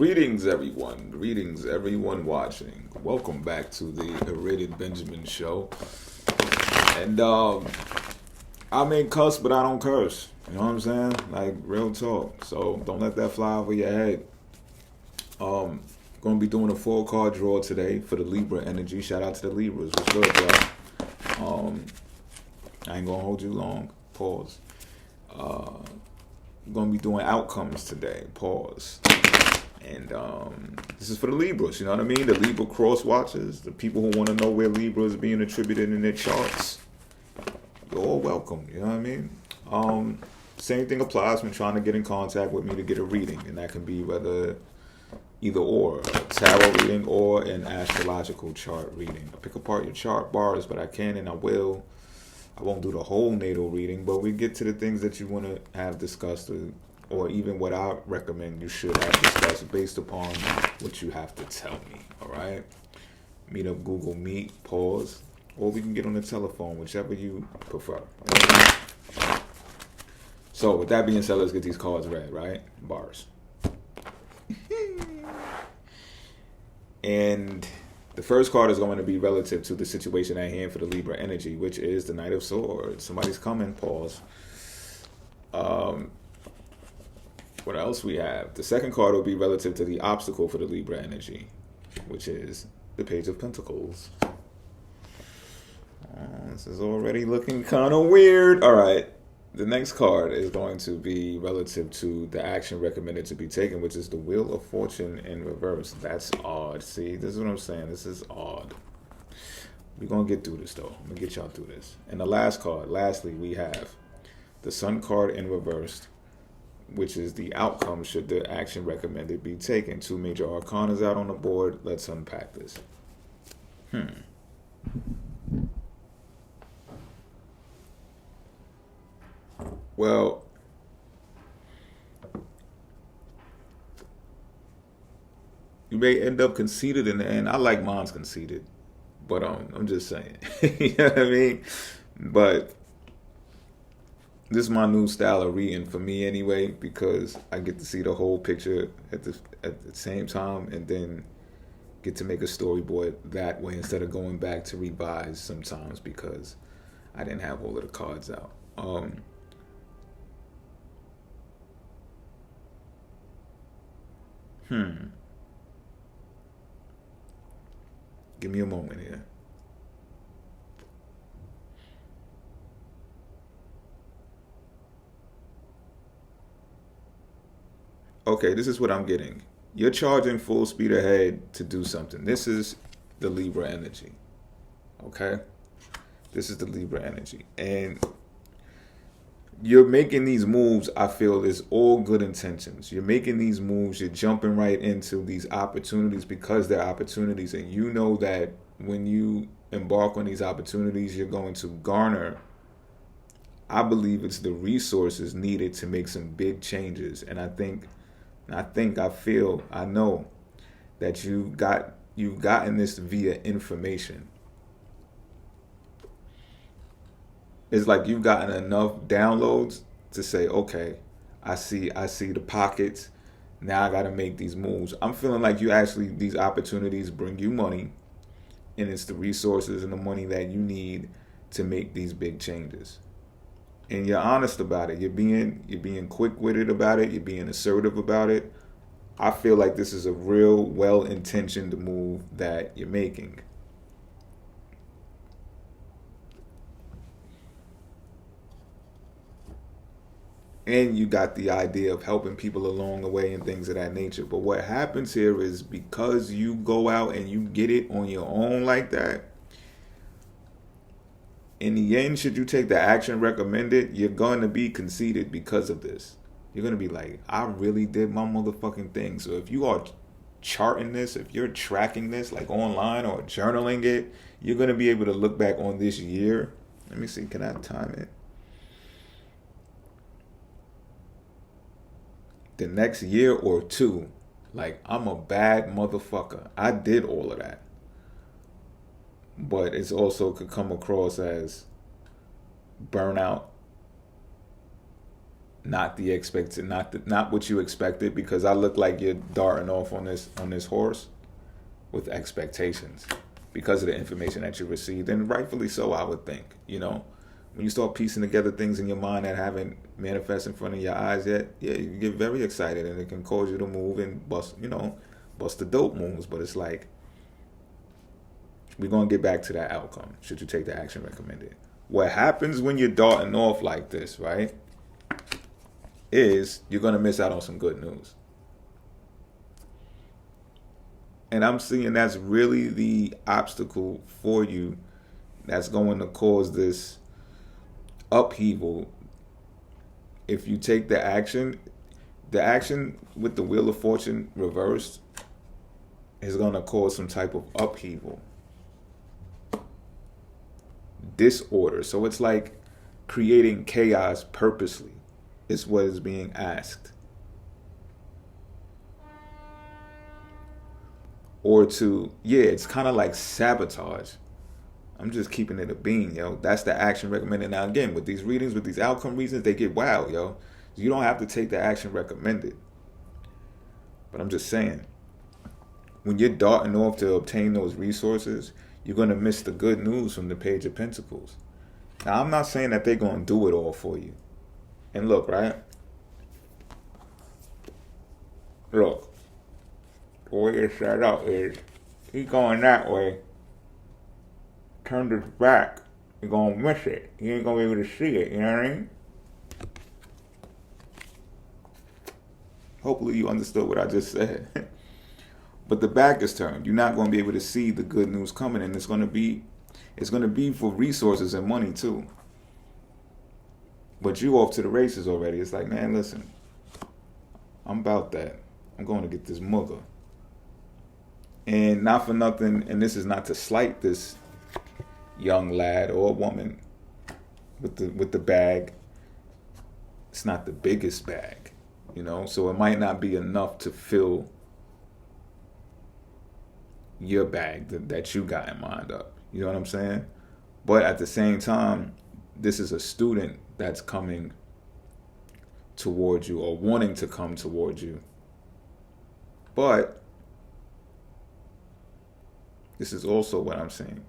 Greetings, everyone. Greetings, everyone watching. Welcome back to the Irradiated Benjamin Show. And I may cuss, but I don't curse. You know what I'm saying? Like, real talk. So don't let that fly over your head. Going to be doing a 4-card draw today for the Libra energy. Shout out to the Libras. What's good, y'all? I ain't going to hold you long. Pause. Going to be doing outcomes today. Pause. And this is for the Libras, you know what I mean? The Libra cross watchers, the people who want to know where Libra is being attributed in their charts. You're all welcome, you know what I mean? Same thing applies when trying to get in contact with me to get a reading. And that can be either or, a tarot reading or an astrological chart reading. I pick apart your chart bars, but I can and I will. I won't do the whole natal reading, but we get to the things that you want to have discussed or even what I recommend you should have discussed based upon what you have to tell me, all right? Meet up Google Meet, pause, or we can get on the telephone, whichever you prefer. So with that being said, let's get these cards read, right? Bars. And the first card is going to be relative to the situation at hand for the Libra energy, which is the Knight of Swords. Somebody's coming, pause. What else we have? The second card will be relative to the obstacle for the Libra energy, which is the Page of Pentacles. This is already looking kind of weird. All right. The next card is going to be relative to the action recommended to be taken, which is the Wheel of Fortune in reverse. That's odd. See, this is what I'm saying. This is odd. We're going to get through this, though. I'm going to get y'all through this. And the last card, lastly, we have the Sun card in reverse, which is the outcome should the action recommended be taken. 2 major arcanas out on the board. Let's unpack this. Well, you may end up conceited in the end. I like mine's conceited, but I'm just saying. You know what I mean? But this is my new style of reading for me anyway, because I get to see the whole picture at the same time and then get to make a storyboard that way instead of going back to revise sometimes because I didn't have all of the cards out. Give me a moment here. Okay, this is what I'm getting. You're charging full speed ahead to do something. This is the Libra energy. Okay? This is the Libra energy. And you're making these moves, I feel, is all good intentions. You're making these moves, you're jumping right into these opportunities because they're opportunities. And you know that when you embark on these opportunities, you're going to garner, I believe it's the resources needed to make some big changes. And I know that you've gotten this via information. It's like you've gotten enough downloads to say, okay, I see the pockets. Now I got to make these moves. I'm feeling like these opportunities bring you money, and it's the resources and the money that you need to make these big changes. And you're honest about it. You're being quick-witted about it. You're being assertive about it. I feel like this is a real well-intentioned move that you're making. And you got the idea of helping people along the way and things of that nature. But what happens here is because you go out and you get it on your own like that, in the end, should you take the action recommended, you're going to be conceited because of this. You're going to be like, I really did my motherfucking thing. So if you are charting this, if you're tracking this like online or journaling it, you're going to be able to look back on this year. Let me see, can I time it? The next year or two, like, I'm a bad motherfucker. I did all of that. But it's also could come across as burnout, not the expected, not what you expected, because I look like you're darting off on this horse with expectations because of the information that you received, and rightfully so, I would think. When you start piecing together things in your mind that haven't manifested in front of your eyes yet, yeah, you get very excited, and it can cause you to move and bust the dope moves. But it's like, we're gonna get back to that outcome. Should you take the action recommended? What happens when you're darting off like this, right, is you're gonna miss out on some good news. And I'm seeing that's really the obstacle for you that's going to cause this upheaval. If you take the action with the Wheel of Fortune reversed is going to cause some type of upheaval, disorder. So it's like creating chaos purposely is what is being asked. Or it's kind of like sabotage. I'm just keeping it a bean, yo. That's the action recommended. Now, again, with these readings, with these outcome reasons, they get wild, yo. You don't have to take the action recommended. But I'm just saying, when you're darting off to obtain those resources, you're going to miss the good news from the Page of Pentacles. Now, I'm not saying that they're going to do it all for you. And look, right? Look. The way it's set up is, he's going that way, turned his back, you're going to miss it. You ain't going to be able to see it, you know what I mean? Hopefully you understood what I just said. But the back is turned. You're not going to be able to see the good news coming, and it's going to be for resources and money too. But you off to the races already. It's like, man, listen, I'm about that. I'm going to get this mugger. And not for nothing, and this is not to slight this young lad or woman with the bag. It's not the biggest bag, so it might not be enough to fill your bag that you got in mind up. You know what I'm saying? But at the same time, this is a student that's coming towards you or wanting to come towards you. But this is also what I'm saying.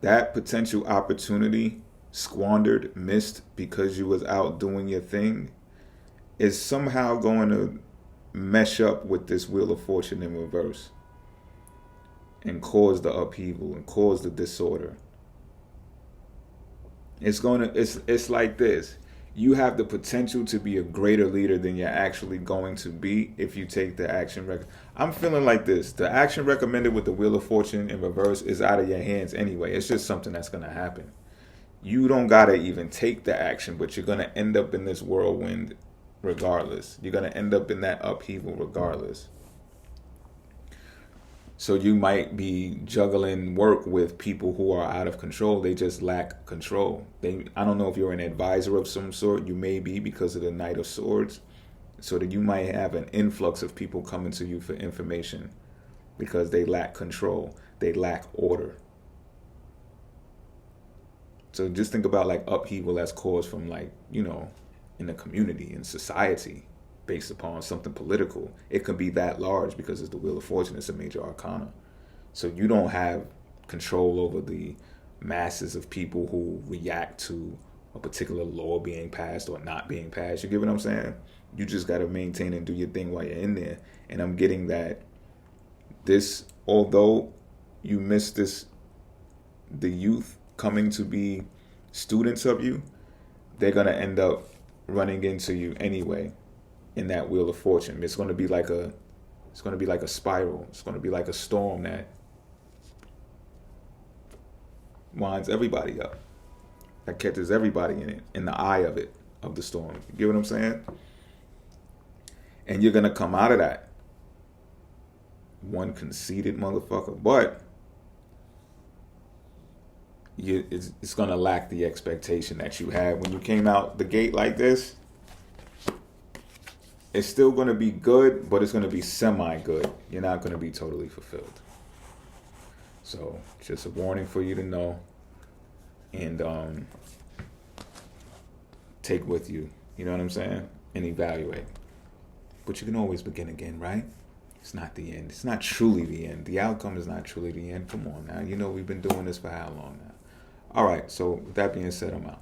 That potential opportunity squandered, missed because you was out doing your thing is somehow going to mesh up with this Wheel of Fortune in reverse and cause the upheaval and cause the disorder. It's like this. You have the potential to be a greater leader than you're actually going to be if you take the action. I'm feeling like this. The action recommended with the Wheel of Fortune in reverse is out of your hands anyway. It's just something that's going to happen. You don't got to even take the action, but you're going to end up in this whirlwind regardless. You're going to end up in that upheaval regardless. So you might be juggling work with people who are out of control. They just lack control. I don't know if you're an advisor of some sort. You may be because of the Knight of Swords. So that you might have an influx of people coming to you for information because they lack control. They lack order. So just think about like upheaval that's caused from in the community, in society, based upon something political. It can be that large because it's the Wheel of Fortune. It's a major arcana. So you don't have control over the masses of people who react to a particular law being passed or not being passed. You get what I'm saying? You just got to maintain and do your thing while you're in there. And I'm getting that this, although you miss this, the youth coming to be students of you, they're going to end up running into you anyway in that Wheel of Fortune. It's going to be like a spiral. It's going to be like a storm that winds everybody up, that catches everybody in the eye of it, of the storm. You get what I'm saying? And you're going to come out of that one conceited motherfucker, but it's going to lack the expectation that you had when you came out the gate like this. It's still going to be good, but it's going to be semi-good. You're not going to be totally fulfilled. So just a warning for you to know, and take with you. You know what I'm saying? And evaluate. But you can always begin again, right? It's not the end. It's not truly the end. The outcome is not truly the end. Come on now. You know we've been doing this for how long now? All right. So with that being said, I'm out.